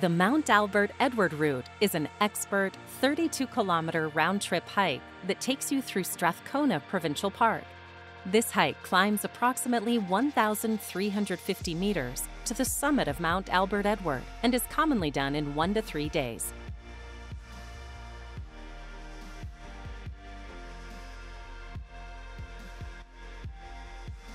The Mount Albert Edward route is an expert 32-kilometer round-trip hike that takes you through Strathcona Provincial Park. This hike climbs approximately 1,350 meters to the summit of Mount Albert Edward and is commonly done in 1 to 3 days.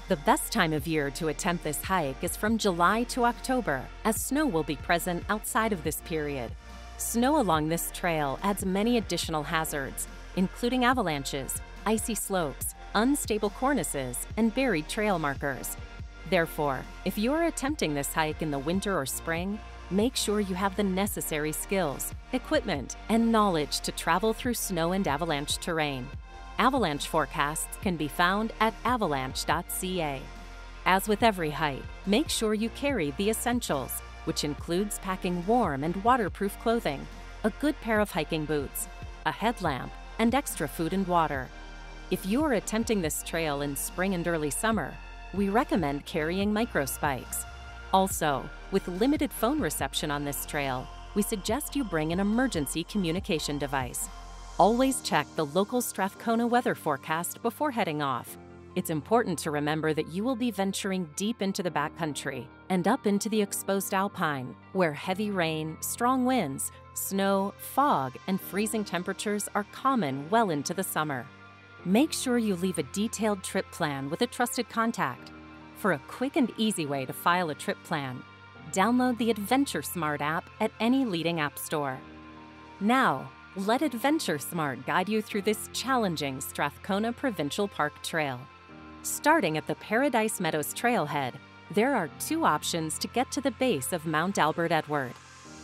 The best time of year to attempt this hike is from July to October, as snow will be present outside of this period. Snow along this trail adds many additional hazards, including avalanches, icy slopes, unstable cornices, and buried trail markers. Therefore, if you are attempting this hike in the winter or spring, make sure you have the necessary skills, equipment, and knowledge to travel through snow and avalanche terrain. Avalanche forecasts can be found at avalanche.ca. As with every hike, make sure you carry the essentials, which includes packing warm and waterproof clothing, a good pair of hiking boots, a headlamp, and extra food and water. If you are attempting this trail in spring and early summer, we recommend carrying microspikes. Also, with limited phone reception on this trail, we suggest you bring an emergency communication device. Always check the local Strathcona weather forecast before heading off. It's important to remember that you will be venturing deep into the backcountry and up into the exposed alpine, where heavy rain, strong winds, snow, fog, and freezing temperatures are common well into the summer. Make sure you leave a detailed trip plan with a trusted contact. For a quick and easy way to file a trip plan, download the Adventure Smart app at any leading app store. Now, let Adventure Smart guide you through this challenging Strathcona Provincial Park trail. Starting at the Paradise Meadows trailhead, there are 2 options to get to the base of Mount Albert Edward.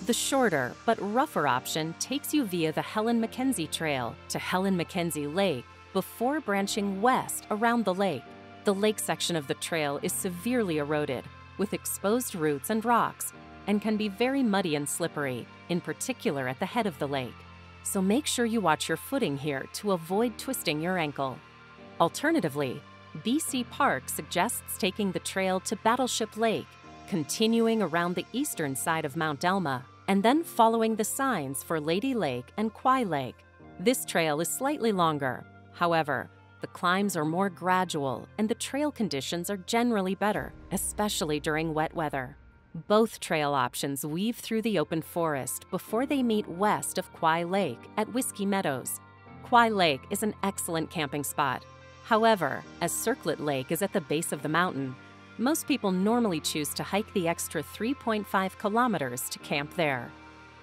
The shorter but rougher option takes you via the Helen Mackenzie Trail to Helen Mackenzie Lake before branching west around the lake. The lake section of the trail is severely eroded, with exposed roots and rocks, and can be very muddy and slippery, in particular at the head of the lake. So make sure you watch your footing here to avoid twisting your ankle. Alternatively, BC Park suggests taking the trail to Battleship Lake, continuing around the eastern side of Mount Elma, and then following the signs for Lady Lake and Quay Lake. This trail is slightly longer. However, the climbs are more gradual and the trail conditions are generally better, especially during wet weather. Both trail options weave through the open forest before they meet west of Quay Lake at Whiskey Meadows. Quay Lake is an excellent camping spot. However, as Circlet Lake is at the base of the mountain, most people normally choose to hike the extra 3.5 kilometers to camp there.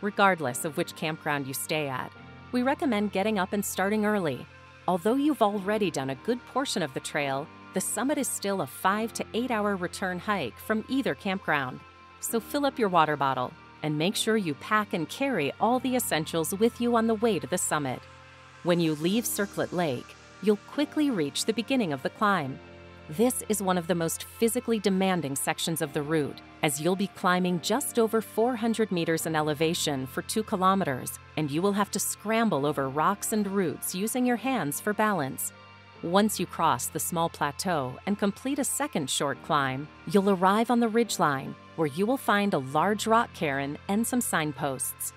Regardless of which campground you stay at, we recommend getting up and starting early. Although you've already done a good portion of the trail, the summit is still a 5 to 8 hour return hike from either campground. So fill up your water bottle and make sure you pack and carry all the essentials with you on the way to the summit. When you leave Circlet Lake, you'll quickly reach the beginning of the climb. This is one of the most physically demanding sections of the route, as you'll be climbing just over 400 meters in elevation for 2 kilometers, and you will have to scramble over rocks and roots using your hands for balance. Once you cross the small plateau and complete a second short climb, you'll arrive on the ridgeline, where you will find a large rock cairn and some signposts.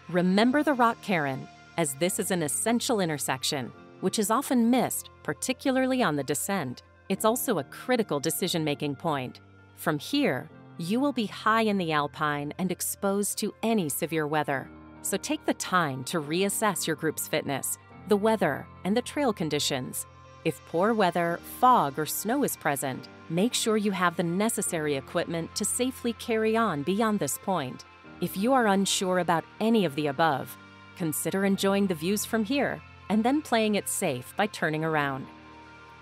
Remember the rock cairn, as this is an essential intersection, which is often missed, particularly on the descent. It's also a critical decision-making point. From here, you will be high in the alpine and exposed to any severe weather. So take the time to reassess your group's fitness, the weather, and the trail conditions. If poor weather, fog, or snow is present, make sure you have the necessary equipment to safely carry on beyond this point. If you are unsure about any of the above, consider enjoying the views from here and then playing it safe by turning around.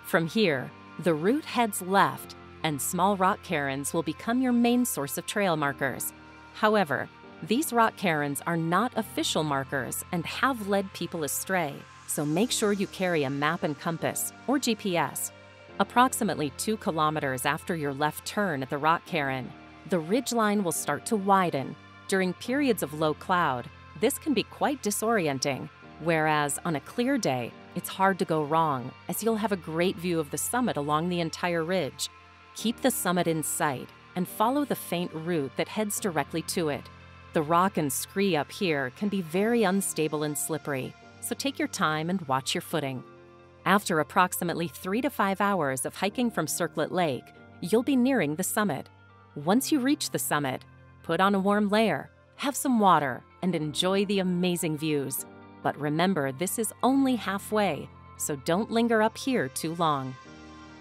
From here, the route heads left, and small rock cairns will become your main source of trail markers. However, these rock cairns are not official markers and have led people astray, so make sure you carry a map and compass, or GPS. Approximately 2 kilometers after your left turn at the rock cairn, the ridgeline will start to widen. During periods of low cloud, this can be quite disorienting, whereas on a clear day, it's hard to go wrong, as you'll have a great view of the summit along the entire ridge. Keep the summit in sight and follow the faint route that heads directly to it. The rock and scree up here can be very unstable and slippery, so take your time and watch your footing. After approximately 3 to 5 hours of hiking from Circlet Lake, you'll be nearing the summit. Once you reach the summit, put on a warm layer, have some water, and enjoy the amazing views. But remember, this is only halfway, so don't linger up here too long.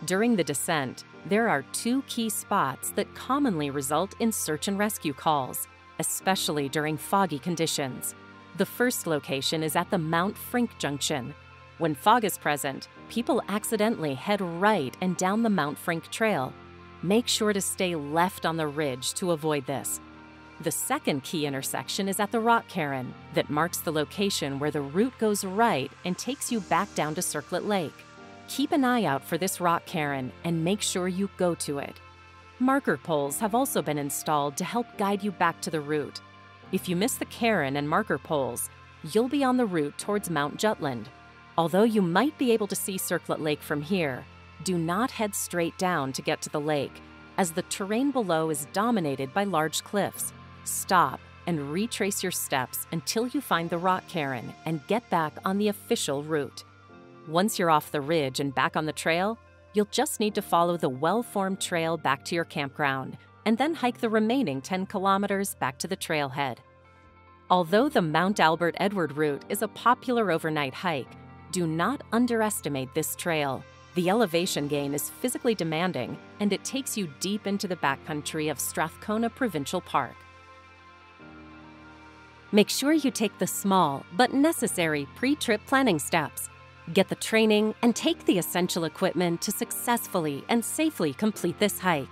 During the descent, there are 2 key spots that commonly result in search and rescue calls, especially during foggy conditions. The first location is at the Mount Frink Junction. When fog is present, people accidentally head right and down the Mount Frink Trail. Make sure to stay left on the ridge to avoid this. The second key intersection is at the Rock Cairn that marks the location where the route goes right and takes you back down to Circlet Lake. Keep an eye out for this rock cairn and make sure you go to it. Marker poles have also been installed to help guide you back to the route. If you miss the cairn and marker poles, you'll be on the route towards Mount Jutland. Although you might be able to see Circlet Lake from here, do not head straight down to get to the lake, as the terrain below is dominated by large cliffs. Stop and retrace your steps until you find the rock cairn and get back on the official route. Once you're off the ridge and back on the trail, you'll just need to follow the well-formed trail back to your campground and then hike the remaining 10 kilometers back to the trailhead. Although the Mount Albert Edward route is a popular overnight hike, do not underestimate this trail. The elevation gain is physically demanding, and it takes you deep into the backcountry of Strathcona Provincial Park. Make sure you take the small but necessary pre-trip planning steps. Get the training and take the essential equipment to successfully and safely complete this hike.